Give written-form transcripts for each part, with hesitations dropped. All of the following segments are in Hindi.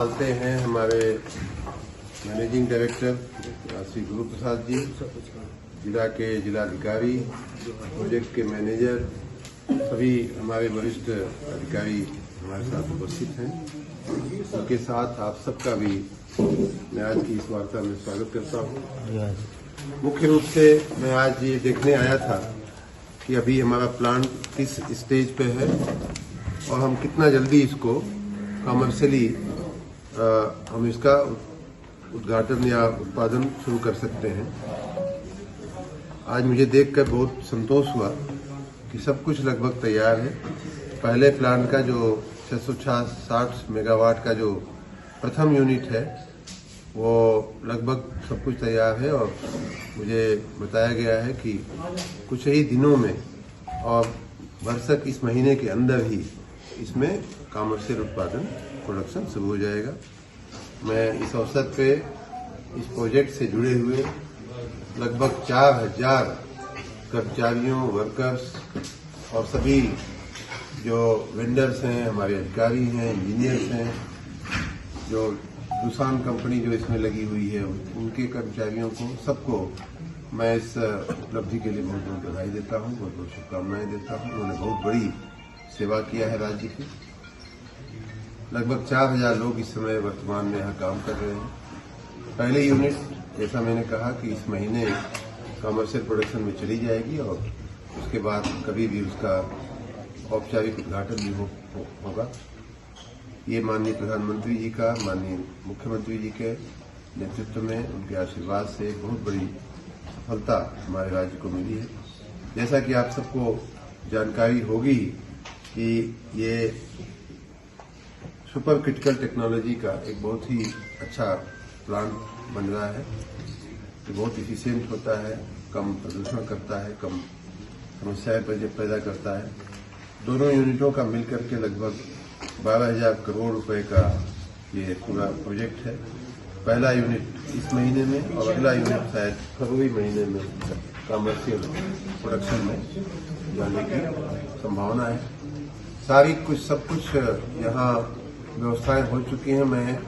डालते हैं हमारे मैनेजिंग डायरेक्टर श्री गुरु प्रसाद जी, जिला के जिलाधिकारी, प्रोजेक्ट के मैनेजर, सभी हमारे वरिष्ठ अधिकारी हमारे साथ उपस्थित हैं। उनके साथ आप सबका भी मैं आज की इस वार्ता में स्वागत करता हूं। मुख्य रूप से मैं आज ये देखने आया था कि अभी हमारा प्लांट किस स्टेज पे है और हम कितना जल्दी इसको कमर्शियली हम इसका उद्घाटन या उत्पादन शुरू कर सकते हैं। आज मुझे देखकर बहुत संतोष हुआ कि सब कुछ लगभग तैयार है। पहले प्लांट का जो 660 मेगावाट का जो प्रथम यूनिट है वो लगभग सब कुछ तैयार है और मुझे बताया गया है कि कुछ ही दिनों में और वर्षक इस महीने के अंदर ही इसमें कमर्शियल उत्पादन प्रोडक्शन शुरू हो जाएगा। मैं इस अवसर पे इस प्रोजेक्ट से जुड़े हुए लगभग 4000 कर्मचारियों, वर्कर्स और सभी जो वेंडर्स हैं, हमारे अधिकारी हैं, इंजीनियर्स हैं, जो दुसान कंपनी जो इसमें लगी हुई है, उनके कर्मचारियों को सबको मैं इस उपलब्धि के लिए बहुत बहुत बधाई देता हूँ, बहुत बहुत शुभकामनाएं देता हूँ। उन्होंने बहुत बड़ी सेवा किया है राज्य की। लगभग 4000 लोग इस समय वर्तमान में यहाँ काम कर रहे हैं। पहले यूनिट जैसा मैंने कहा कि इस महीने कमर्शियल प्रोडक्शन में चली जाएगी और उसके बाद कभी भी उसका औपचारिक उद्घाटन भी होगा। ये माननीय प्रधानमंत्री जी का, माननीय मुख्यमंत्री जी के नेतृत्व में, उनके आशीर्वाद से एक बहुत बड़ी सफलता हमारे राज्य को मिली है। जैसा कि आप सबको जानकारी होगी कि ये सुपर क्रिटिकल टेक्नोलॉजी का एक बहुत ही अच्छा प्लांट बन रहा है। ये बहुत इफिशिएंट होता है, कम प्रदूषण करता है, कम समस्याएं पैदा करता है। दोनों यूनिटों का मिलकर के लगभग 12,000 करोड़ रुपए का ये पूरा प्रोजेक्ट है। पहला यूनिट इस महीने में और अगला यूनिट शायद फरवरी महीने में कमर्शियल प्रोडक्शन में जाने की संभावना है। सब कुछ यहाँ व्यवस्थाएं हो चुकी हैं। मैं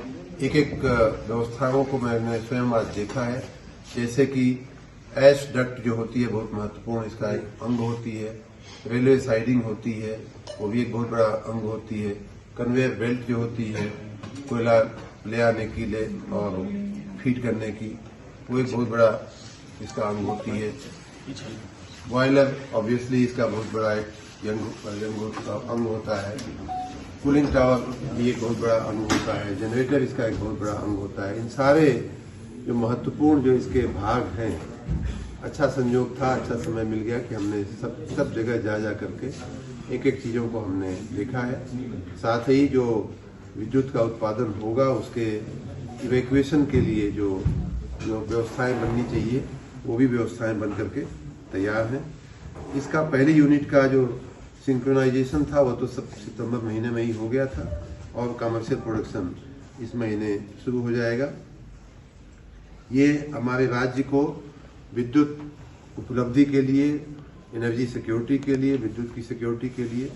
एक व्यवस्थाओं को मैंने स्वयं आज देखा है, जैसे कि ऐश डक्ट जो होती है बहुत महत्वपूर्ण इसका एक अंग होती है। रेलवे साइडिंग होती है, वो भी एक बहुत बड़ा अंग होती है। कन्वेयर बेल्ट जो होती है कोयला ले आने के लिए और फीड करने की, वो एक बहुत बड़ा इसका अंग होती है। बॉयलर ऑब्वियसली इसका बहुत बड़ा एक अंग होता है। कूलिंग टावर भी एक बहुत बड़ा अंग होता है। जनरेटर इसका एक बहुत बड़ा अंग होता है। इन सारे जो महत्वपूर्ण जो इसके भाग हैं, अच्छा संयोग था, अच्छा समय मिल गया कि हमने सब जगह जा करके एक चीजों को हमने देखा है। साथ ही जो विद्युत का उत्पादन होगा उसके इवैक्यूएशन के लिए जो व्यवस्थाएं बननी चाहिए वो भी व्यवस्थाएं बन करके तैयार हैं। इसका पहले यूनिट का जो सिंक्रोनाइजेशन था वो तो सितंबर महीने में ही हो गया था और कमर्शियल प्रोडक्शन इस महीने शुरू हो जाएगा। ये हमारे राज्य को विद्युत उपलब्धि के लिए, एनर्जी सिक्योरिटी के लिए, विद्युत की सिक्योरिटी के लिए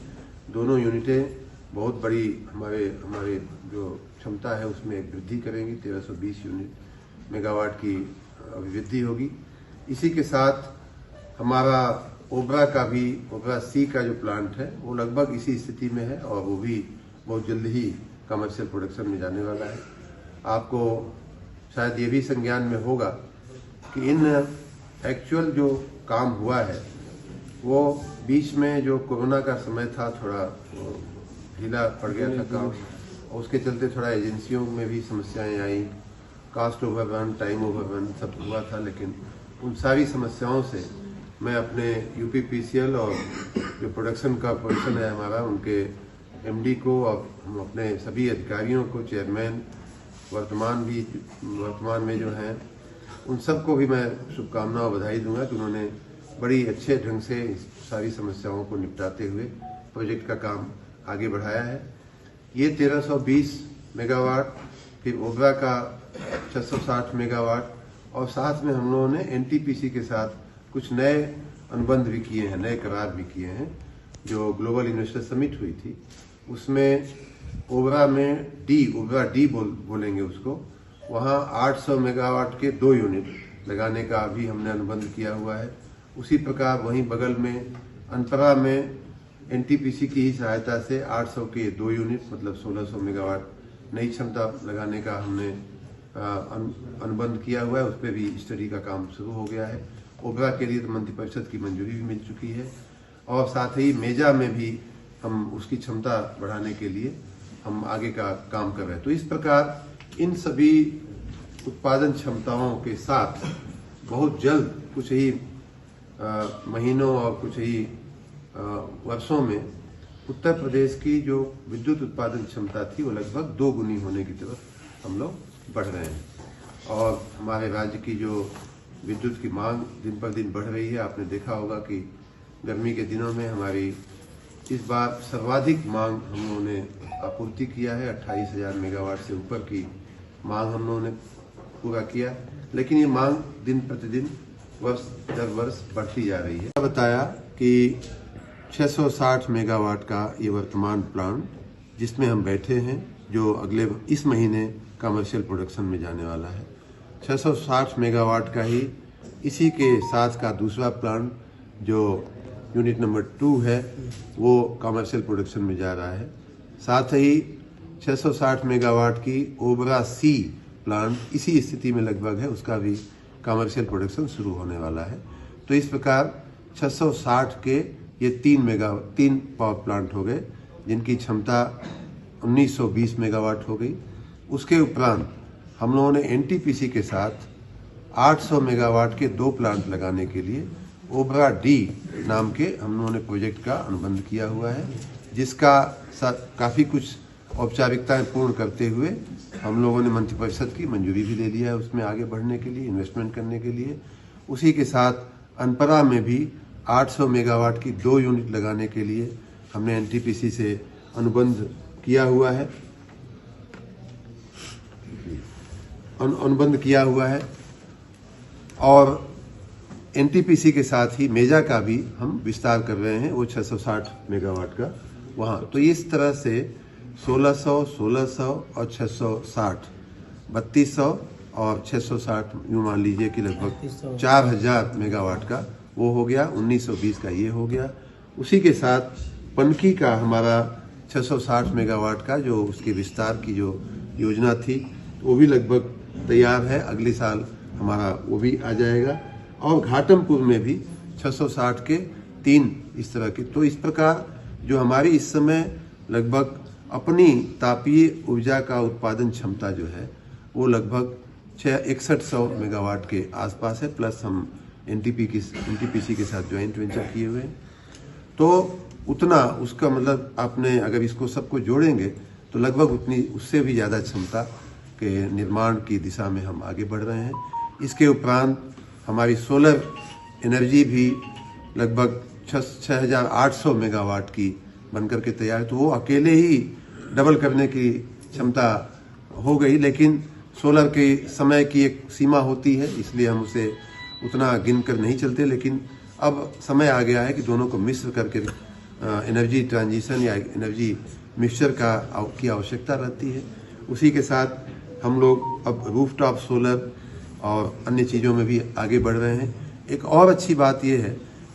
दोनों यूनिटें बहुत बड़ी हमारे जो क्षमता है उसमें एक वृद्धि करेंगी। 1320 यूनिट मेगावाट की अभिवृद्धि होगी। इसी के साथ हमारा ओबरा सी का जो प्लांट है वो लगभग इसी स्थिति में है और वो भी बहुत जल्द ही कमर्शियल प्रोडक्शन में जाने वाला है। आपको शायद ये भी संज्ञान में होगा कि इन एक्चुअल जो काम हुआ है वो बीच में जो कोरोना का समय था थोड़ा ढीला पड़ गया था काम, और उसके चलते थोड़ा एजेंसियों में भी समस्याएं आई, कास्ट ओवररन, टाइम ओवररन सब हुआ था। लेकिन उन सारी समस्याओं से मैं अपने यूपीपीसीएल और जो प्रोडक्शन का पोजीशन है हमारा, उनके एमडी को और हम अपने सभी अधिकारियों को, चेयरमैन वर्तमान में जो हैं, उन सबको भी मैं शुभकामनाएं और बधाई दूंगा कि उन्होंने बड़ी अच्छे ढंग से इस सारी समस्याओं को निपटाते हुए प्रोजेक्ट का काम आगे बढ़ाया है। ये 1320 मेगावाट, फिर ओबरा का 660 मेगावाट और साथ में हम लोगों ने एनटीपीसी के साथ कुछ नए अनुबंध भी किए हैं, नए करार भी किए हैं। जो ग्लोबल इन्वेस्टर समिट हुई थी उसमें ओबरा डी बोलेंगे उसको, वहाँ 800 मेगावाट के 2 यूनिट लगाने का भी हमने अनुबंध किया हुआ है। उसी प्रकार वहीं बगल में अनपरा में एनटीपीसी की ही सहायता से 800 के 2 यूनिट मतलब 1600 मेगावाट नई क्षमता लगाने का हमने अनुबंध किया हुआ है। उस पर भी स्टडी का काम शुरू हो गया है। ओबरा के लिए तो मंत्रिपरिषद की मंजूरी भी मिल चुकी है और साथ ही मेजा में भी हम उसकी क्षमता बढ़ाने के लिए हम आगे का काम कर रहे हैं। तो इस प्रकार इन सभी उत्पादन क्षमताओं के साथ बहुत जल्द कुछ ही महीनों और कुछ ही वर्षों में उत्तर प्रदेश की जो विद्युत उत्पादन क्षमता थी वो लगभग 2 गुनी होने की तरफ हम लोग बढ़ रहे हैं। और हमारे राज्य की जो विद्युत की मांग दिन पर दिन बढ़ रही है। आपने देखा होगा कि गर्मी के दिनों में हमारी इस बार सर्वाधिक मांग हम लोगों ने आपूर्ति किया है। 28,000 मेगावाट से ऊपर की मांग हम लोगों ने पूरा किया, लेकिन ये मांग दिन प्रतिदिन वर्ष दर वर्ष बढ़ती जा रही है। बताया कि 660 मेगावाट का ये वर्तमान प्लांट जिसमें हम बैठे हैं, जो अगले इस महीने कमर्शियल प्रोडक्शन में जाने वाला है, 660 मेगावाट का ही इसी के साथ का दूसरा प्लांट जो यूनिट नंबर 2 है वो कमर्शियल प्रोडक्शन में जा रहा है। साथ ही 660 मेगावाट की ओबरा सी प्लांट इसी स्थिति में लगभग है, उसका भी कमर्शियल प्रोडक्शन शुरू होने वाला है। तो इस प्रकार 660 के ये 3 पावर प्लांट हो गए जिनकी क्षमता 1920 मेगावाट हो गई। उसके उपरांत हम लोगों ने एनटीपीसी के साथ 800 मेगावाट के 2 प्लांट लगाने के लिए ओबरा डी नाम के हम लोगों ने प्रोजेक्ट का अनुबंध किया हुआ है, जिसका काफ़ी कुछ औपचारिकताएं पूर्ण करते हुए हम लोगों ने मंत्रिपरिषद की मंजूरी भी ले लिया है उसमें आगे बढ़ने के लिए, इन्वेस्टमेंट करने के लिए। उसी के साथ अनपरा में भी 800 मेगावाट की 2 यूनिट लगाने के लिए हमने एनटीपीसी से अनुबंध किया हुआ है और एनटीपीसी के साथ ही मेजा का भी हम विस्तार कर रहे हैं, वो 660 मेगावाट का वहाँ। तो इस तरह से 1600 और 660, 3200 और 660 यूँ मान लीजिए कि लगभग 4000 मेगावाट का वो हो गया, 1920 का ये हो गया। उसी के साथ पनकी का हमारा 660 मेगावाट का जो उसके विस्तार की जो योजना थी वो भी लगभग तैयार है, अगले साल हमारा वो भी आ जाएगा। और घाटमपुर में भी 660 के 3 इस तरह के। तो इस प्रकार जो हमारी इस समय लगभग अपनी तापीय ऊर्जा का उत्पादन क्षमता जो है वो लगभग 6100 मेगावाट के आसपास है, प्लस हम एनटीपीसी के साथ ज्वाइंट वेंचर किए हुए हैं। तो उतना उसका मतलब आपने अगर इसको सबको जोड़ेंगे तो लगभग उतनी उससे भी ज़्यादा क्षमता के निर्माण की दिशा में हम आगे बढ़ रहे हैं। इसके उपरांत हमारी सोलर एनर्जी भी लगभग 6800 मेगावाट की बनकर के तैयार है। तो वो अकेले ही डबल करने की क्षमता हो गई, लेकिन सोलर के समय की एक सीमा होती है, इसलिए हम उसे उतना गिन कर नहीं चलते। लेकिन अब समय आ गया है कि दोनों को मिश्र करके एनर्जी ट्रांजिशन या एनर्जी मिक्सचर की आवश्यकता रहती है। उसी के साथ हम लोग अब रूफटॉप सोलर और अन्य चीज़ों में भी आगे बढ़ रहे हैं। एक और अच्छी बात यह है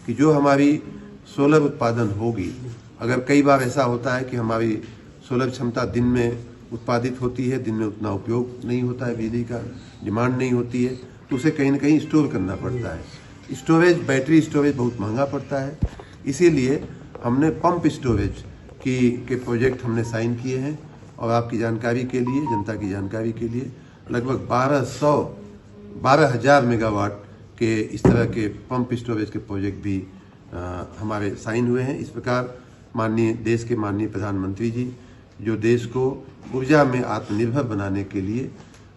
कि जो हमारी सोलर उत्पादन होगी, अगर कई बार ऐसा होता है कि हमारी सोलर क्षमता दिन में उत्पादित होती है, दिन में उतना उपयोग नहीं होता है, बिजली का डिमांड नहीं होती है, तो उसे कहीं ना कहीं स्टोर करना पड़ता है। स्टोरेज, बैटरी स्टोरेज बहुत महंगा पड़ता है, इसीलिए हमने पंप स्टोरेज के प्रोजेक्ट हमने साइन किए हैं। और आपकी जानकारी के लिए, जनता की जानकारी के लिए, लगभग 12,000 मेगावाट के इस तरह के पंप स्टोरेज के प्रोजेक्ट भी हमारे साइन हुए हैं। इस प्रकार देश के माननीय प्रधानमंत्री जी जो देश को ऊर्जा में आत्मनिर्भर बनाने के लिए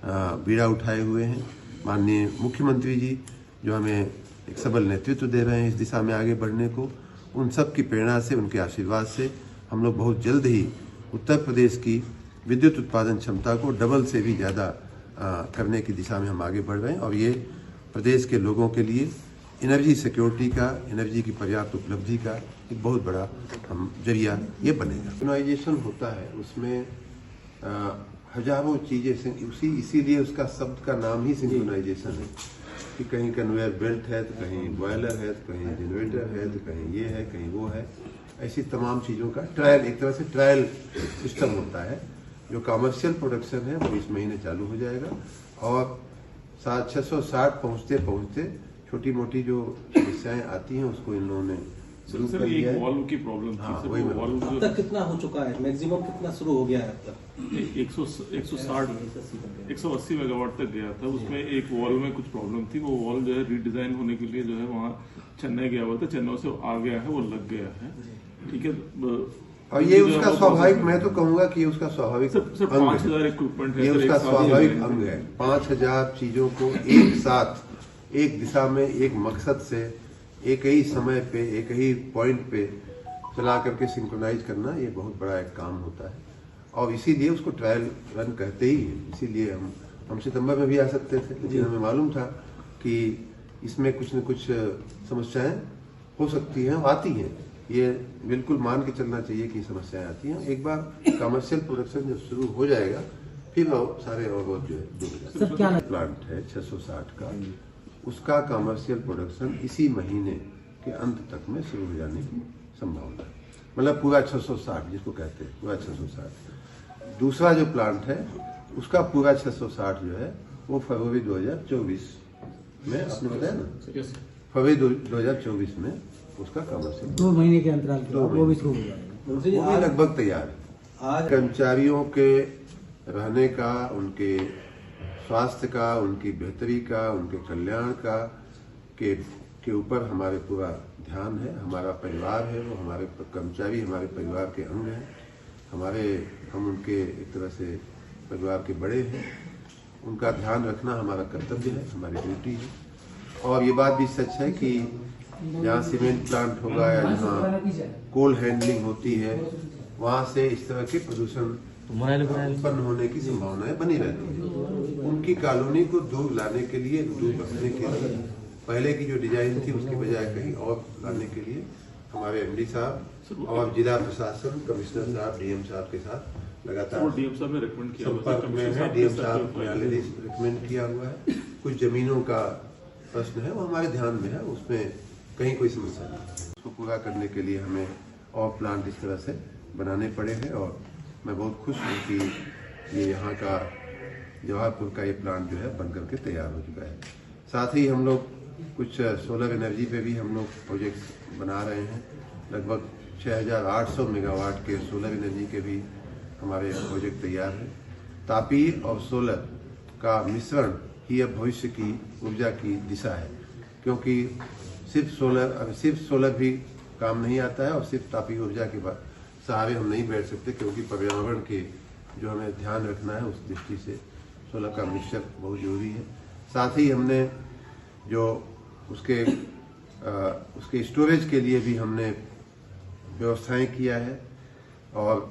बीड़ा उठाए हुए हैं, माननीय मुख्यमंत्री जी जो हमें एक सबल नेतृत्व दे रहे हैं इस दिशा में आगे बढ़ने को, उन सब की प्रेरणा से, उनके आशीर्वाद से हम लोग बहुत जल्द ही उत्तर प्रदेश की विद्युत उत्पादन क्षमता को डबल से भी ज़्यादा करने की दिशा में हम आगे बढ़ रहे हैं। और ये प्रदेश के लोगों के लिए एनर्जी सिक्योरिटी का, एनर्जी की पर्याप्त उपलब्धि का एक बहुत बड़ा जरिया ये बनेगा। यूनाइजेशन होता है, उसमें हजारों चीजें इसीलिए उसका शब्द का नाम ही सिंक्रोनाइजेशन है कि कहीं कन्वेयर बेल्ट है तो कहीं बॉयलर है तो कहीं जनरेटर है तो कहीं ये है कहीं वो है। ऐसी तमाम चीज़ों का ट्रायल, एक तरह से ट्रायल सिस्टम होता है। जो कमर्शियल प्रोडक्शन है वो इस महीने चालू हो जाएगा और 660 पहुँचते पहुँचते छोटी मोटी जो समस्याएं आती हैं उसको इन लोगों ने शुरू कर दिया है। वॉल्व की प्रॉब्लम हाँ, थी, वही अब तक कितना हो चुका है, मैक्सिमम कितना शुरू हो गया है अब तक? 180 मेगावाट तक गया था। उसमें एक वॉल्व में कुछ प्रॉब्लम थी, वो वॉल्व जो है रीडिजाइन होने के लिए जो है वहाँ चेन्नई गया हुआ था, चेन्नई से आ गया है, वो लग गया है। ठीक है, और ये उसका स्वाभाविक, मैं तो कहूंगा कि ये उसका स्वाभाविक अंग 5000 इक्विपमेंट है, ये उसका स्वाभाविक अंग है। 5000 चीजों को एक साथ एक दिशा में एक मकसद से एक ही समय पे एक ही पॉइंट पे चला करके सिंक्रोनाइज करना ये बहुत बड़ा एक काम होता है और इसीलिए उसको ट्रायल रन कहते ही है। इसीलिए हम सितंबर में भी आ सकते थे, लेकिन हमें मालूम था कि इसमें कुछ न कुछ समस्याएं हो सकती हैं, आती हैं। ये बिल्कुल मान के चलना चाहिए कि समस्याएं आती हैं। एक बार कमर्शियल प्रोडक्शन जब शुरू हो जाएगा फिर सारे और बहुत जो है प्लांट है 660 का, उसका कमर्शियल प्रोडक्शन इसी महीने के अंत तक में शुरू हो जाने की संभावना है। मतलब पूरा 660 जिसको कहते हैं, पूरा 660। दूसरा जो प्लांट है उसका पूरा 660 जो है वो फरवरी 2024 में, आपने बताया ना, फरवरी 2024 में उसका कमर्शियल 2 महीने के अंतराल के बाद वो भी शुरू हो जाएगा। वो भी लगभग तैयार है। कर्मचारियों के रहने का, उनके स्वास्थ्य का, उनकी बेहतरी का, उनके कल्याण का के ऊपर हमारे पूरा ध्यान है। हमारा परिवार है वो, हमारे कर्मचारी हमारे परिवार के अंग हैं। हम उनके एक तरह से परिवार के बड़े हैं। उनका ध्यान रखना हमारा कर्तव्य है, हमारी ड्यूटी है। और ये बात भी सच है कि जहाँ सीमेंट प्लांट होगा या जहाँ कोल हैंडलिंग होती है वहाँ से इस तरह के प्रदूषण उत्पन्न होने की संभावनाएं बनी रहती है। उनकी कॉलोनी को दूर लाने के लिए, दूर रखने के लिए पहले की जो डिजाइन थी उसकी बजाय कहीं और लाने के लिए हमारे एमडी साहब और जिला प्रशासन, कमिश्नर साहब, डीएम साहब के साथ लगातार डीएम साहब ने रिकमेंड किया संपर्क में है। डीएम साहब ने ऑलरेडी रिकमेंड किया हुआ है। कुछ जमीनों का प्रश्न है वो हमारे ध्यान में है, उसमें कहीं कोई समस्या नहीं। उसको पूरा करने के लिए हमें और प्लांट इस तरह से बनाने पड़े हैं और मैं बहुत खुश हूँ कि ये यहाँ का जवाहरपुर का ये प्लांट जो है बनकर के तैयार हो चुका है। साथ ही हम लोग कुछ सोलर एनर्जी पे भी हम लोग प्रोजेक्ट्स बना रहे हैं। लगभग 6800 मेगावाट के सोलर एनर्जी के भी हमारे प्रोजेक्ट तैयार हैं। तापीय और सोलर का मिश्रण ही अब भविष्य की ऊर्जा की दिशा है, क्योंकि सिर्फ सोलर भी काम नहीं आता है और सिर्फ तापीय ऊर्जा के बाद सहारे हम नहीं बैठ सकते, क्योंकि पर्यावरण के जो हमें ध्यान रखना है उस दृष्टि से सोलर का मिक्सचर बहुत जरूरी है। साथ ही हमने जो उसके स्टोरेज के लिए भी हमने व्यवस्थाएं किया है। और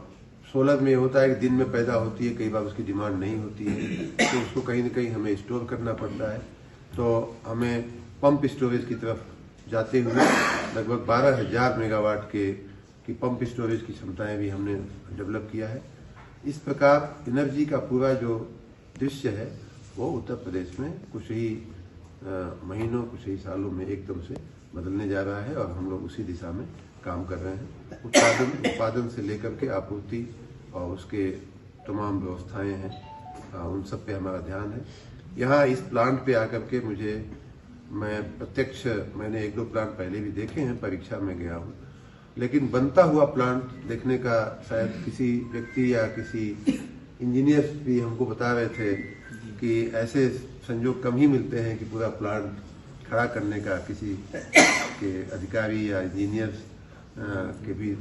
सोलर में होता है कि दिन में पैदा होती है, कई बार उसकी डिमांड नहीं होती है तो उसको कहीं न कहीं हमें स्टोर करना पड़ता है। तो हमें पंप स्टोरेज की तरफ जाते हुए लगभग 12,000 मेगावाट की पंप स्टोरेज की क्षमताएं भी हमने डेवलप किया है। इस प्रकार एनर्जी का पूरा जो दृश्य है वो उत्तर प्रदेश में कुछ ही महीनों, कुछ ही सालों में एकदम से बदलने जा रहा है और हम लोग उसी दिशा में काम कर रहे हैं। उत्पादन से लेकर के आपूर्ति और उसके तमाम व्यवस्थाएं हैं, उन सब पे हमारा ध्यान है। यहाँ इस प्लांट पे आकर के मैंने 1-2 प्लांट पहले भी देखे हैं, परीक्षा में गया हूँ, लेकिन बनता हुआ प्लांट देखने का शायद किसी व्यक्ति या किसी इंजीनियर भी हमको बता रहे थे कि ऐसे संजोग कम ही मिलते हैं कि पूरा प्लांट खड़ा करने का किसी के अधिकारी या इंजीनियर के भी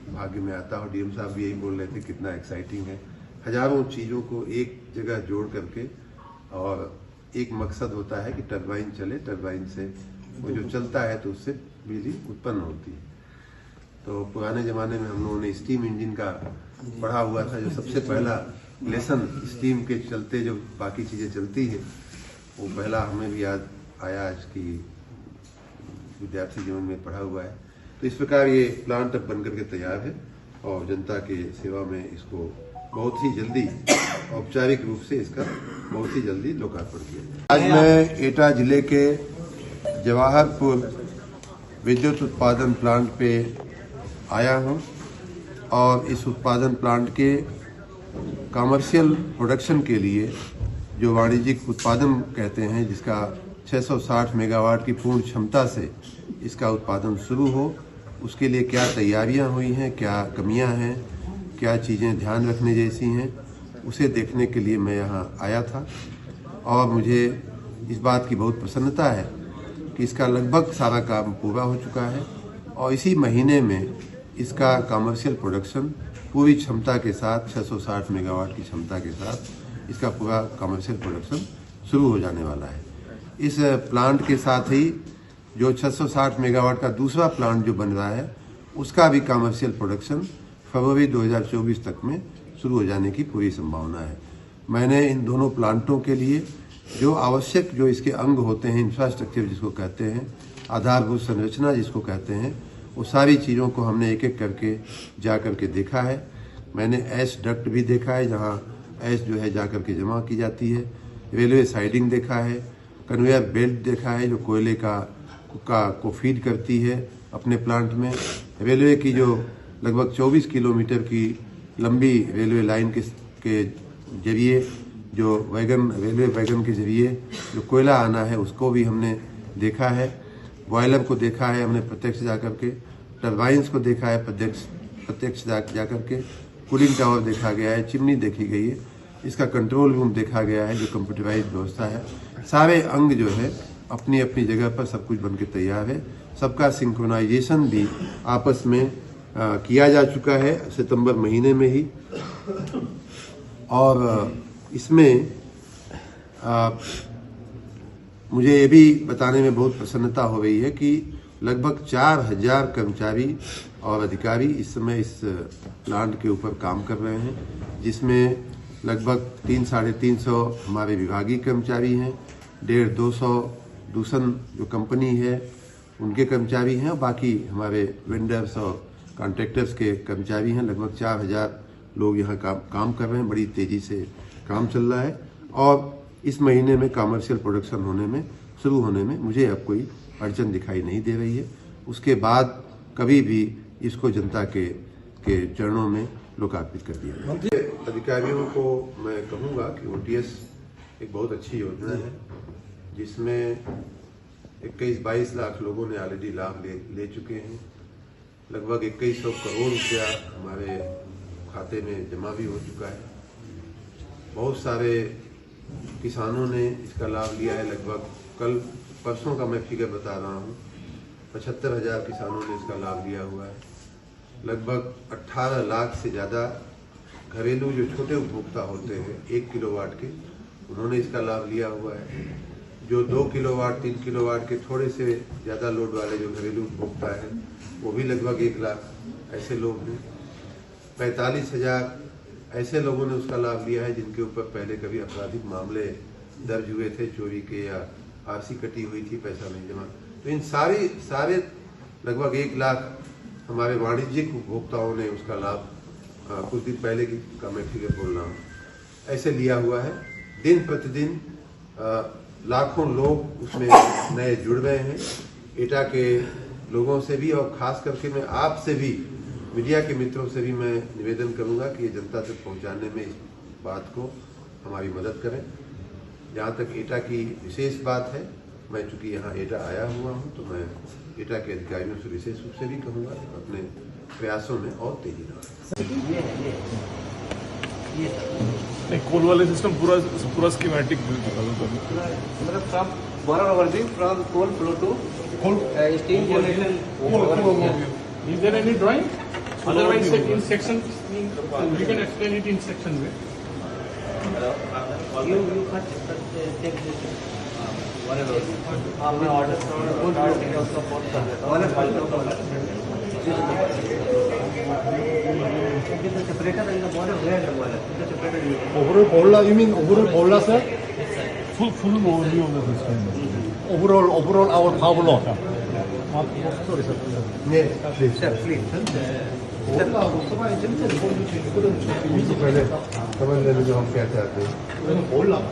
भाग्य में आता हो। डीएम साहब भी यही बोल रहे थे कितना एक्साइटिंग है, हजारों चीज़ों को एक जगह जोड़ करके, और एक मकसद होता है कि टरबाइन चले, टरबाइन से वो जो चलता है तो उससे बिजली उत्पन्न होती है। तो पुराने ज़माने में हम लोगों ने स्टीम इंजन का पढ़ा हुआ था, जो सबसे पहला लेसन स्टीम के चलते जो बाकी चीज़ें चलती है वो पहला हमें भी याद आया, आज की विद्यार्थी जीवन में पढ़ा हुआ है। तो इस प्रकार ये प्लांट अब बनकर के तैयार है और जनता के सेवा में इसको बहुत ही जल्दी औपचारिक रूप से इसका बहुत ही जल्दी लोकार्पण किया जाए। आज मैं एटा जिले के जवाहरपुर विद्युत उत्पादन प्लांट पे आया हूं और इस उत्पादन प्लांट के कमर्शियल प्रोडक्शन के लिए जो वाणिज्यिक उत्पादन कहते हैं, जिसका 660 मेगावाट की पूर्ण क्षमता से इसका उत्पादन शुरू हो, उसके लिए क्या तैयारियां हुई हैं, क्या कमियां हैं, क्या चीज़ें ध्यान रखने जैसी हैं, उसे देखने के लिए मैं यहाँ आया था। और मुझे इस बात की बहुत प्रसन्नता है कि इसका लगभग सारा काम पूरा हो चुका है और इसी महीने में इसका कमर्शियल प्रोडक्शन पूरी क्षमता के साथ 660 मेगावाट की क्षमता के साथ इसका पूरा कमर्शियल प्रोडक्शन शुरू हो जाने वाला है। इस प्लांट के साथ ही जो 660 मेगावाट का दूसरा प्लांट जो बन रहा है, उसका भी कमर्शियल प्रोडक्शन फरवरी 2024 तक में शुरू हो जाने की पूरी संभावना है। मैंने इन दोनों प्लांटों के लिए जो आवश्यक जो इसके अंग होते हैं, इंफ्रास्ट्रक्चर जिसको कहते हैं, आधारभूत संरचना जिसको कहते हैं, वो सारी चीज़ों को हमने एक एक करके जा करके देखा है। मैंने ऐश डक्ट भी देखा है, जहाँ ऐश जो है जा करके जमा की जाती है। रेलवे साइडिंग देखा है, कन्वेयर बेल्ट देखा है जो कोयले को फीड करती है अपने प्लांट में। रेलवे की जो लगभग 24 किलोमीटर की लंबी रेलवे लाइन के जरिए जो रेलवे वैगन के जरिए जो कोयला आना है, उसको भी हमने देखा है। बॉयलर को देखा है हमने प्रत्यक्ष जा करके, टरबाइंस को देखा है प्रत्यक्ष जा करके, कूलिंग टावर देखा गया है, चिमनी देखी गई है, इसका कंट्रोल रूम देखा गया है जो कंप्यूटराइज्ड व्यवस्था है। सारे अंग जो है अपनी अपनी जगह पर सब कुछ बनके तैयार है। सबका सिंक्रोनाइजेशन भी आपस में किया जा चुका है सितंबर महीने में ही। और इसमें मुझे ये भी बताने में बहुत प्रसन्नता हो रही है कि लगभग 4000 कर्मचारी और अधिकारी इस समय इस प्लांट के ऊपर काम कर रहे हैं, जिसमें लगभग 300-350 हमारे विभागीय कर्मचारी हैं, 150-200 दूषण जो कंपनी है उनके कर्मचारी हैं, और बाकी हमारे वेंडर्स और कॉन्ट्रैक्टर्स के कर्मचारी हैं। लगभग 4000 लोग यहाँ काम कर रहे हैं। बड़ी तेज़ी से काम चल रहा है और इस महीने में कमर्शियल प्रोडक्शन शुरू होने में मुझे अब कोई अड़चन दिखाई नहीं दे रही है। उसके बाद कभी भी इसको जनता के चरणों में लोकार्पित कर दिया जाए। अधिकारियों को मैं कहूँगा कि OTS एक बहुत अच्छी योजना है, जिसमें 21-22 लाख लोगों ने ऑलरेडी लाभ ले चुके हैं। लगभग 2100 करोड़ रुपया हमारे खाते में जमा भी हो चुका है। बहुत सारे किसानों ने इसका लाभ लिया है। लगभग परसों का मैं फिगर बता रहा हूँ, 75,000 किसानों ने इसका लाभ लिया हुआ है। लगभग 18 लाख से ज़्यादा घरेलू जो छोटे उपभोक्ता होते हैं 1 किलोवाट के, उन्होंने इसका लाभ लिया हुआ है। जो 2 किलोवाट 3 किलोवाट के थोड़े से ज़्यादा लोड वाले जो घरेलू उपभोक्ता हैं, वो भी लगभग 1 लाख ऐसे लोग हैं। 45,000 ऐसे लोगों ने उसका लाभ लिया है जिनके ऊपर पहले कभी आपराधिक मामले दर्ज हुए थे, चोरी के या RC कटी हुई थी, पैसा नहीं जमा। तो इन सारे लगभग 1 लाख हमारे वाणिज्यिक उपभोक्ताओं ने उसका लाभ कुछ दिन पहले का मैं फिगर बोल रहा हूँ, ऐसे लिया हुआ है। दिन प्रतिदिन लाखों लोग उसमें नए जुड़ रहे हैं, एटा के लोगों से भी, और खास करके मैं आपसे भी, मीडिया के मित्रों से भी मैं निवेदन करूंगा कि ये जनता तक पहुंचाने में इस बात को हमारी मदद करें। जहाँ तक एटा की विशेष बात है, मैं चूँकि यहाँ एटा आया हुआ हूँ, तो मैं एटा के अधिकारियों से विशेष रूप से भी कहूँगा अपने प्रयासों में और तेजी लाएं। कोल वाले सिस्टम पूरा स्कीमेटिक बता दो। मतलब from border verging from coal flow to steam generation. Is there any drawing? Otherwise, in section, we can explain it in section way. You first take this. मैं ऑर्डर उसका पोस्ट कर देता हूँ। Separator in the border where the border separator Overall boiler, you mean overall boiler, sir? Full overview of the system. Overall our power load. Sorry, sir. Yes, please. Sir, please. पहले समझ लेने जो हम क्या चाहते हैं। मतलब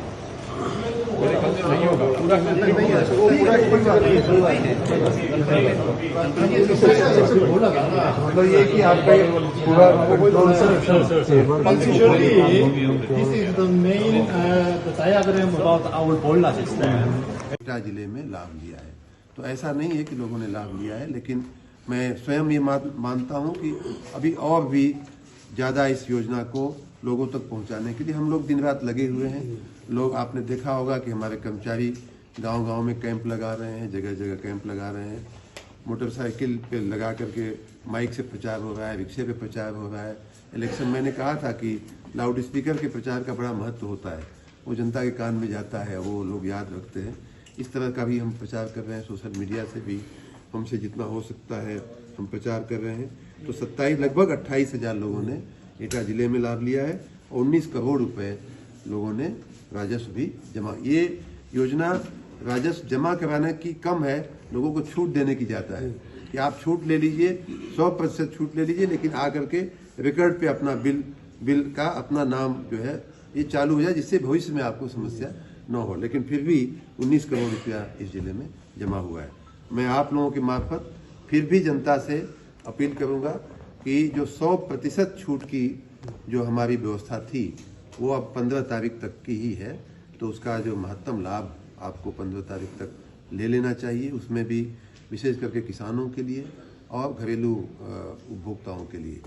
ये कि आपका पूरा This is the main diagram about our Bolla system. एटा जिले में लाभ लिया है। तो ऐसा नहीं है कि लोगों ने लाभ लिया है, लेकिन मैं स्वयं ये मानता हूं कि अभी और भी ज़्यादा इस योजना को लोगों तक पहुंचाने के लिए हम लोग दिन रात लगे हुए हैं। लोग, आपने देखा होगा कि हमारे कर्मचारी गांव-गांव में कैंप लगा रहे हैं, जगह जगह कैंप लगा रहे हैं। मोटरसाइकिल पे लगा करके माइक से प्रचार हो रहा है, रिक्शे पे प्रचार हो रहा है। इलेक्शन मैंने कहा था कि लाउड स्पीकर के प्रचार का बड़ा महत्व होता है, वो जनता के कान में जाता है, वो लोग याद रखते हैं। इस तरह का भी हम प्रचार कर रहे हैं। सोशल मीडिया से भी हमसे जितना हो सकता है हम प्रचार कर रहे हैं। तो 27 लगभग 28,000 लोगों ने एटा जिले में लाभ लिया है और 19 करोड़ रुपए लोगों ने राजस्व भी जमा। ये योजना राजस्व जमा कराने की कम है, लोगों को छूट देने की जाता है कि आप छूट ले लीजिए, 100% छूट ले लीजिए, लेकिन आकर के रिकॉर्ड पे अपना बिल का अपना नाम जो है ये चालू हो जाए, जिससे भविष्य में आपको समस्या न हो। लेकिन फिर भी 19 करोड़ रुपया इस जिले में जमा हुआ है। मैं आप लोगों के मार्फत फिर भी जनता से अपील करूंगा कि जो 100% छूट की जो हमारी व्यवस्था थी वो अब 15 तारीख तक की ही है, तो उसका जो महत्तम लाभ आपको 15 तारीख तक ले लेना चाहिए। उसमें भी विशेष करके किसानों के लिए और घरेलू उपभोक्ताओं के लिए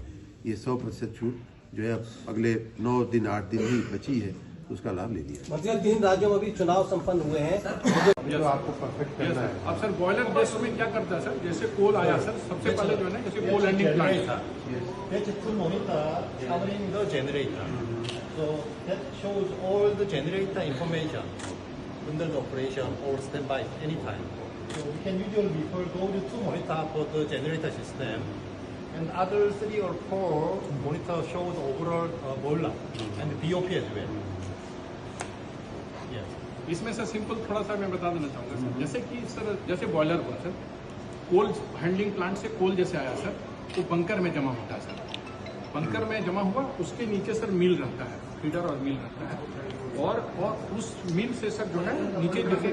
ये 100% छूट जो है अगले 9 दिन 8 दिन ही बची है, उसका लाभ ले लिया। मतलब 3 राज्यों में भी चुनाव संपन्न हुए हैं। जो आपको परफेक्ट करना है। अब सर बॉयलर देश में क्या करता है सर, जैसे कोल आया सर, सबसे पहले जो है ना, जैसे कोल लैंडिंग प्लांट था। That's two monitor covering the generator. So that shows all the generator information under the operation or standby anytime. So we can usually refer those two monitor for the generator system. And other 3 or 4 monitor shows overall boiler and BOP as well. Yes. इसमें सर सिंपल थोड़ा सा मैं बता देना चाहूँगा सर, जैसे कि सर जैसे बॉयलर पर सर कोल हैंडलिंग प्लांट से कोल जैसे आया सर, तो बंकर में जमा होता है सर। बंकर में जमा हुआ, उसके नीचे सर मिल रहता है, फीडर और मिल रहता है, और उस मिल से सर जो है नीचे जैसे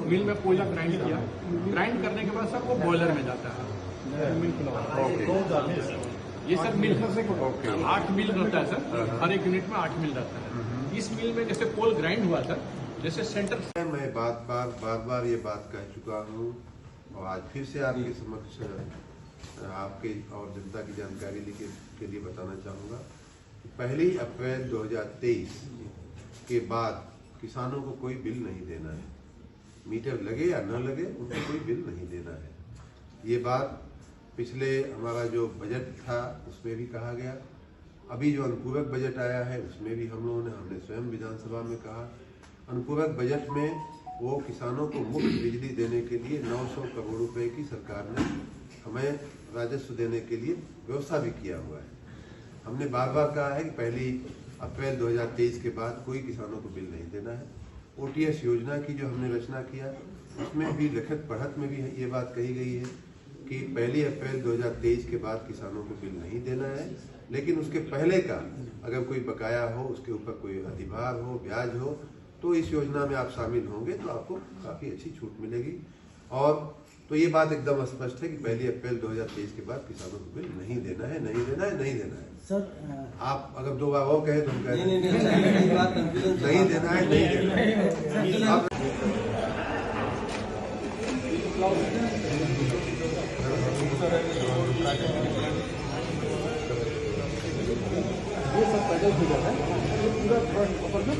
मिल में कोयला ग्राइंड किया, ग्राइंड करने के बाद सर वो बॉयलर में जाता है। ये सर मिल 8 मिल रहता है सर, हर एक यूनिट में 8 मिल रहता है। इस मिल में जैसे कोल ग्राइंड हुआ था, जैसे सेंटर मैं बार ये बात कह चुका हूँ और आज फिर से आपके समक्ष आपके और जनता की जानकारी के लिए बताना चाहूँगा। 1 अप्रैल 2023 के बाद किसानों को कोई बिल नहीं देना है। मीटर लगे या न लगे, उनको कोई बिल नहीं देना है। ये बात पिछले हमारा जो बजट था उसमें भी कहा गया। अभी जो अनुपूरक बजट आया है उसमें भी हमने स्वयं विधानसभा में कहा। अनुपूरक बजट में वो किसानों को मुफ्त बिजली देने के लिए 900 करोड़ रुपए की सरकार ने हमें राजस्व देने के लिए व्यवस्था भी किया हुआ है। हमने बार बार कहा है कि 1 अप्रैल 2023 के बाद कोई किसानों को बिल नहीं देना है। OTS योजना की जो हमने रचना किया उसमें भी लिखित पढ़त में भी ये बात कही गई है कि 1 अप्रैल 2023 के बाद किसानों को बिल नहीं देना है, लेकिन उसके पहले का अगर कोई बकाया हो, उसके ऊपर कोई अधिभार हो, ब्याज हो, तो इस योजना में आप शामिल होंगे तो आपको काफ़ी अच्छी छूट मिलेगी। और तो ये बात एकदम स्पष्ट है कि 1 अप्रैल 2023 के बाद किसानों को बिल नहीं देना है, नहीं देना है, नहीं देना है। सर आप अगर 2 बार और कहे तो हम कहें नहीं नहीं देना है, नहीं देना है, नहीं देना है।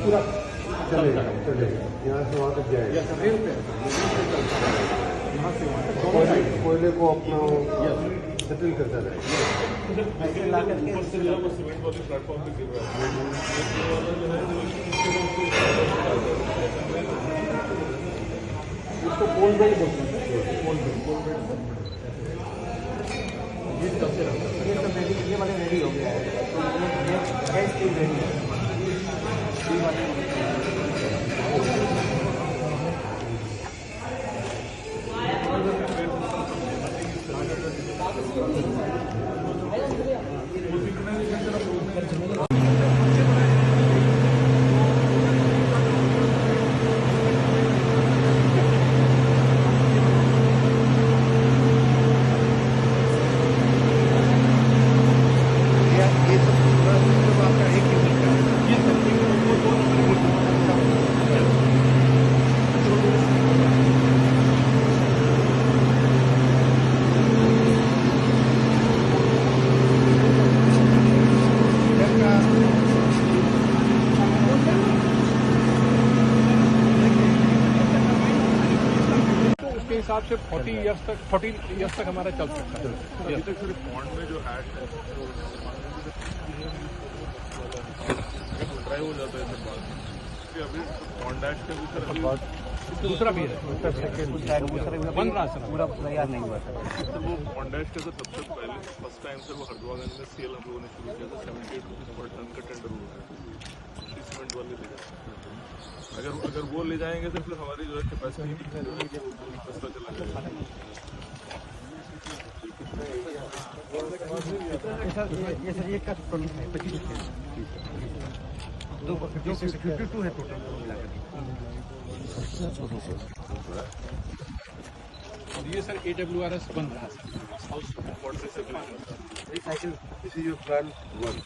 पूरा चलेगा यहाँ से वहाँ तक जाएगा। कोयले को अपना सेटल करता रहेगा। प्लेटफॉर्म पे गिर रहा है। इसको कोल बेल्ट बोलते हैं। कोल बेल्ट ये वाले रेडी हो गया है, तो ये गैस की रेडी है। हिसाब से 40 इयर्स तक हमारा चल सकता है। अभी तक सिर्फ पॉन्ड में जो हैट है ड्राई हो जाता है सब बात, अभी पॉन्ड हैट का भी सर अभी दूसरा भी है, बन रहा सर, पूरा तैयार नहीं हुआ सर। सर वो पॉन्ड हैट का सर तब तक पहले फर्स्ट टाइम सर वो हरिद्वारगंज में सेल हम लोगों ने शुरू किया था, 78 रुपीज़ पर टन का टेंडर हुआ है, सीमेंट वाले ले जाते हैं। अगर वो ले जाएंगे तो फिर हमारी जो है कैपेसिटी सस्ता चला जाएगा। ये सर ये का 25 52 है टोटल मिलाकर। और ये सर AWRS बन रहा है recycle this is your plan 1।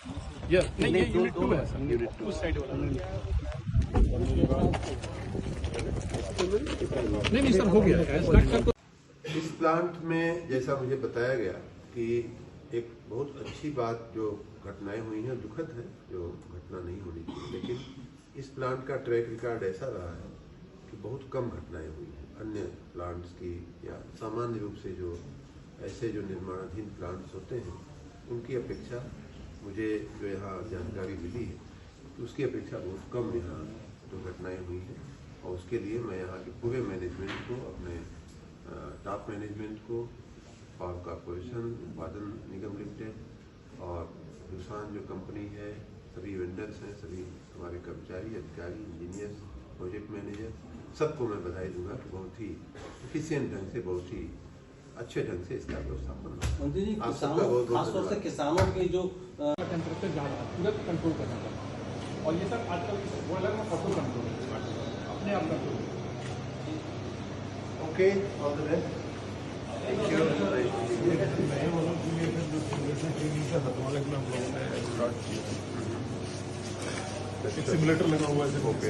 Yes, नहीं ये यूनिट 2 है सर, उस साइड वाला नहीं सर हो गया है। इस प्लांट में जैसा मुझे बताया गया कि एक बहुत अच्छी बात जो घटनाएं हुई हैं, दुखद है जो घटना नहीं होनी चाहिए, लेकिन इस प्लांट का ट्रैक रिकॉर्ड ऐसा रहा है कि बहुत कम घटनाएं हुई हैं अन्य प्लांट्स की, या सामान्य रूप से जो ऐसे जो निर्माणाधीन प्लांट्स होते हैं उनकी अपेक्षा मुझे जो यहाँ जानकारी मिली है तो उसकी अपेक्षा बहुत कम यहाँ दुर्घटनाएं हुई हैं। और उसके लिए मैं यहाँ के पूरे मैनेजमेंट को, अपने टॉप मैनेजमेंट को, पावर कॉरपोरेशन, उत्पादन निगम लिमिटेड और हिंदुस्तान जो कंपनी है, सभी वेंडर्स हैं, सभी हमारे कर्मचारी, अधिकारी, इंजीनियर्स, प्रोजेक्ट मैनेजर, सबको मैं बधाई दूंगा कि बहुत ही एफिशिएंट ढंग से, बहुत ही अच्छे ढंग से इसका व्यवस्थापन हुआ। मंत्री जी, आप सबका किसानों, बहुत बहुत खासतौर से धन्यवाद। किसानों के जो टेम्परेचर जा रहा है तुरंत कंट्रोल करना पड़ता है। और ये सर आजकल बॉयलर में ऑटो कंट्रोल अपने आप control. Okay, all the best. Thank you. एक सिमुलेटर लगा हुआ है okay.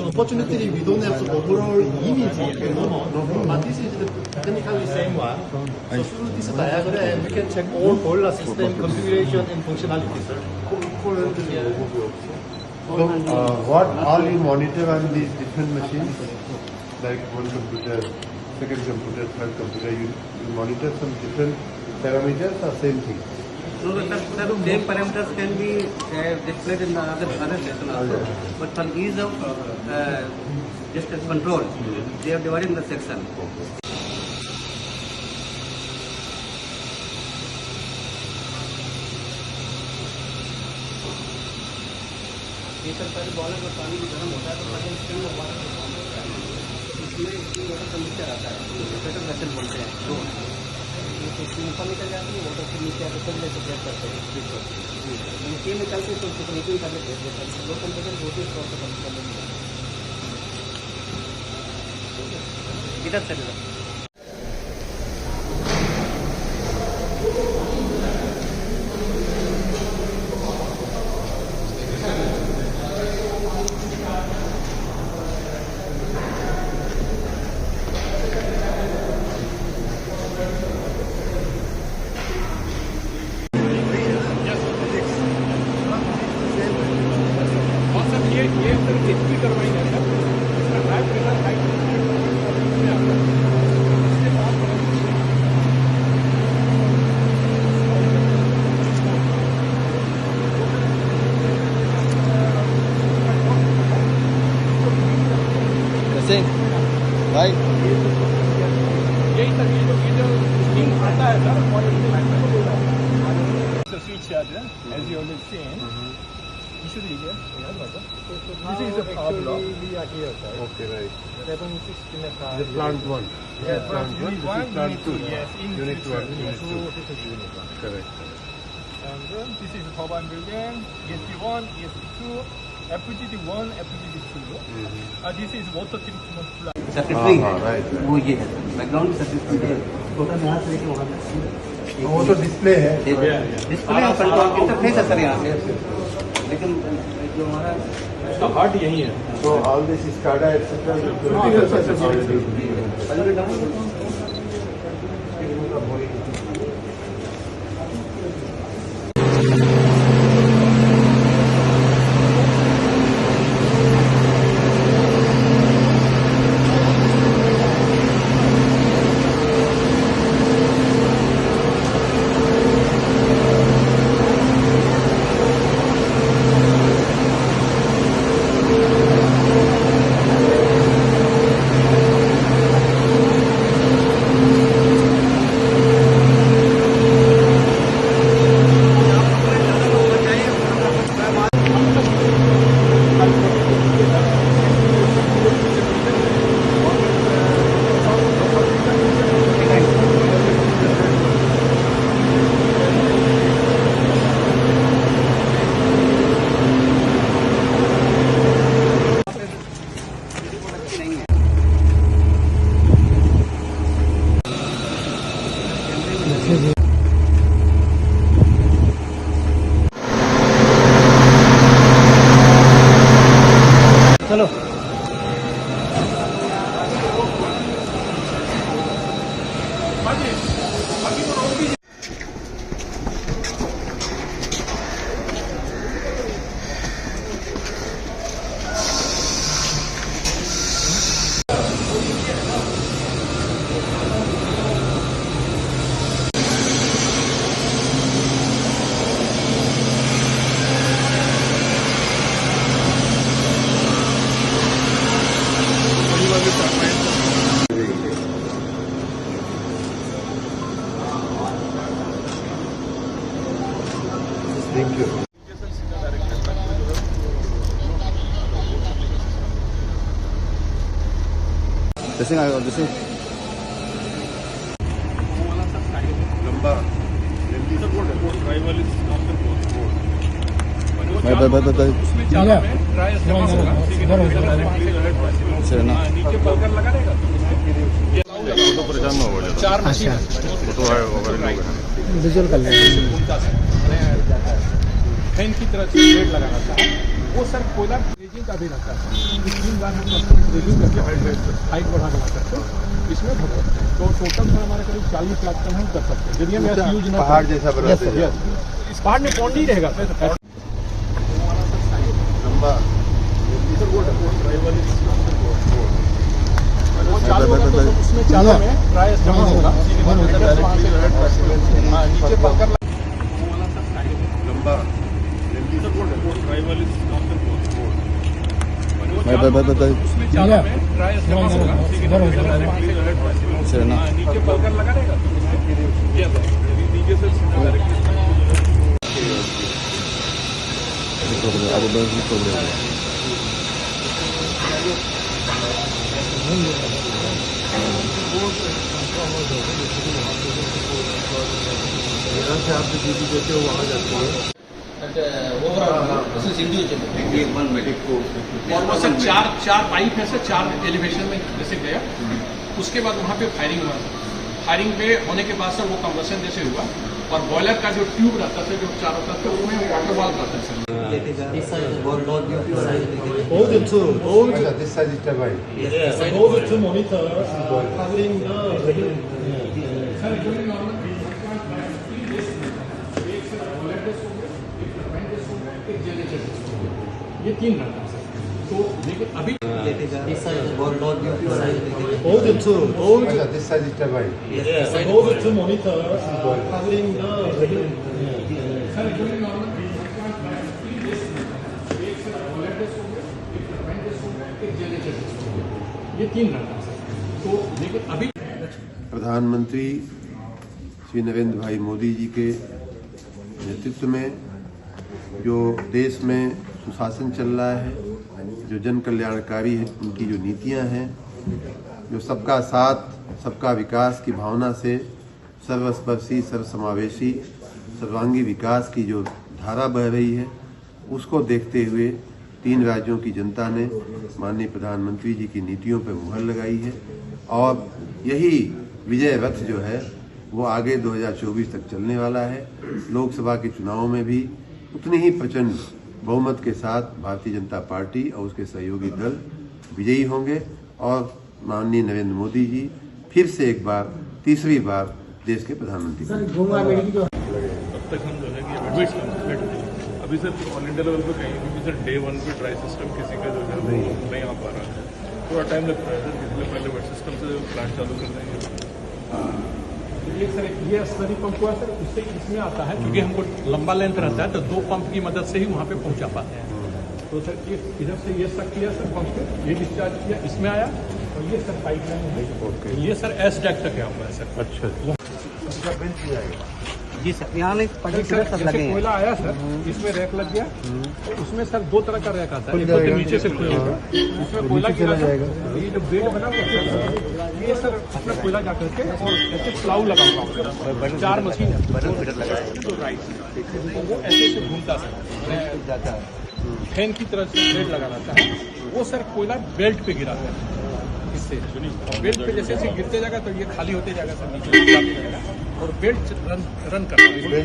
Unfortunately, we don't have the overall image at the moment, but this is the technically same one. So through this diagram, we can check all boiler system configuration and functionality, sir. So, what all you monitor on these different machines, like one computer, second computer, third computer, you monitor some different parameters or same thing? No, sir, same parameters can be displayed in the other session also. But for ease of just control, they are divided in the section. ये सर पहले बॉयलर में पानी गर्म होता है तो पहले स्टीम और वाटर का फॉर्म होता है, इसमें स्टीम वाटर का मिक्सचर आता है, सेपरेटर वेसल बोलते हैं। दो स्टीम ऊपर निकल जाती है, वाटर के नीचे आकर फिर सेपरेट करते हैं, नीचे निकलते तो सेपरेटिंग करके भेज देते हैं। लो टेम्परेचर होती है स्टोर से बंद कर देंगे इधर से ये सर HP टरबाइन है सर, इसका high pressure high Same. Right? यही सर ये जो स्टीम आता है सर और इसमें मैटर को बोला है sir switch charger as you already seen issue दी है this is the power block Okay, right. 716 The plant 1. yes plant 1 Plant 2. yes in Unit 1. Unit 2. unit 1 Correct. and then this is the turbine building ESP1 ESP2 FPGD1 FPGD2 this is water treatment plant circuitry हाँ, right, right. वो ये है बैकग्राउंड सर्किटरी टोटल यहाँ से लेके वहाँ तक वो तो डिस्प्ले है. डिस्प्ले और कंट्रोल इंटरफेस है सर यहाँ से लेकिन जो हमारा उसका हार्ट यही है So all this SCADA etc. Thank you. This thing I got this thing. लंबा. Bye. उसमें चारों में ड्राई जमा होगा चलो ना. नीचे पलकर लगा रहेगा तो परेशान ना हो जाए चार मशीन तो वगैरह लोग हैं विजुअल कर लेंगे. फैन की तरह से ब्लेड लगाना था वो सर कोयला ग्रेजिंग का भी रहता है 3 बार हम ग्रेजिंग करके हाइट बढ़ा के सकते हो इसमें तो टोटल सर हमारा करीब 40 लाख टन हम कर सकते हैं यदि हम ऐसा यूज ना पहाड़ जैसा बनाते हैं. यस इस पहाड़ में पौंड ही रहेगा सर लंबा. वो चालू होगा तो उसमें चारों में ड्राई जमा होगा नीचे पलकर लंबा. Bye. उसमें चारों में ड्राई जमा होगा चलो ना. नीचे पलकर लगा रहेगा नीचे से Abu Dhabi problem. यहाँ से आप जो देते हो वहाँ जाते हैं. और वो सर चार पाइप है सर 4 एलिवेशन में जैसे गया उसके बाद वहाँ पे फायरिंग हुआ फायरिंग पे होने के बाद सर वो कंबसन जैसे हुआ और बॉयलर का जो ट्यूब रहता था जो चारों तरफ तो उसमें वाटर वाल्व रहता है All the two, all the, This side is turbine. yes, all the 2 monitors are covering the sir जो ये 3 रहता है सर तो लेकिन अभी all the two, all the, This side is turbine. yes, all the 2 monitors are covering the sir जो ये 3 घंटा सर। तो लेकिन अभी प्रधानमंत्री श्री नरेंद्र भाई मोदी जी के नेतृत्व में जो देश में सुशासन चल रहा है, जो जन कल्याणकारी है, उनकी जो नीतियां हैं, जो सबका साथ सबका विकास की भावना से सर्वस्पर्शी सर्वसमावेशी सर्वांगी विकास की जो धारा बह रही है, उसको देखते हुए 3 राज्यों की जनता ने माननीय प्रधानमंत्री जी की नीतियों पर मुहर लगाई है और यही विजय रथ जो है वो आगे 2024 तक चलने वाला है। लोकसभा के चुनावों में भी उतनी ही प्रचंड बहुमत के साथ भारतीय जनता पार्टी और उसके सहयोगी दल विजयी होंगे और माननीय नरेंद्र मोदी जी फिर से एक बार तीसरी बार देश के प्रधानमंत्री बनेंगे। तब तक हम जो है कि अभी सर ऑल इंडिया लेवल पे कहीं भी सर डे 1 पे ट्राई सिस्टम किसी का जो है नहीं आ पा रहा है, थोड़ा टाइम लगता है सर, इसलिए पहले वेट सिस्टम से प्लांट चालू कर देंगे। ये सर ये स्लरी पंप हुआ सर, उससे इसमें आता है क्योंकि हमको लंबा लेंथ रहता है तो 2 पंप की मदद से ही वहाँ पे पहुँचा पाते हैं। तो सर ये इधर से ये सक किया सर पंप से, ये डिस्चार्ज किया, इसमें आया और ये सर पाइप लाइन है, ये सर एस डैक तक है हुआ है सर। अच्छा जी सर, यहाँ में सर जैसे कोयला आया सर, इसमें रैक लग गया, तो उसमें सर 2 तरह का रैक आता है, एक तो नीचे से खुलेगा, इसमें कोयला गिरा जाएगा, ये जो बेड बना हुआ ये सर अपना कोयला जा करके और ऐसे प्लाऊ लगा हुआ 4 मशीन है, तो राइट वो ऐसे से घूमता सर जाता है, फैन की तरह से बेल्ट लगा रहता है, वो सर कोयला बेल्ट पे गिरा है इससे, और बेल्ट पे जैसे जैसे गिरते जाएगा तो ये खाली होते जाएगा सर, नीचे जाएगा और बेल्ट रन करता है।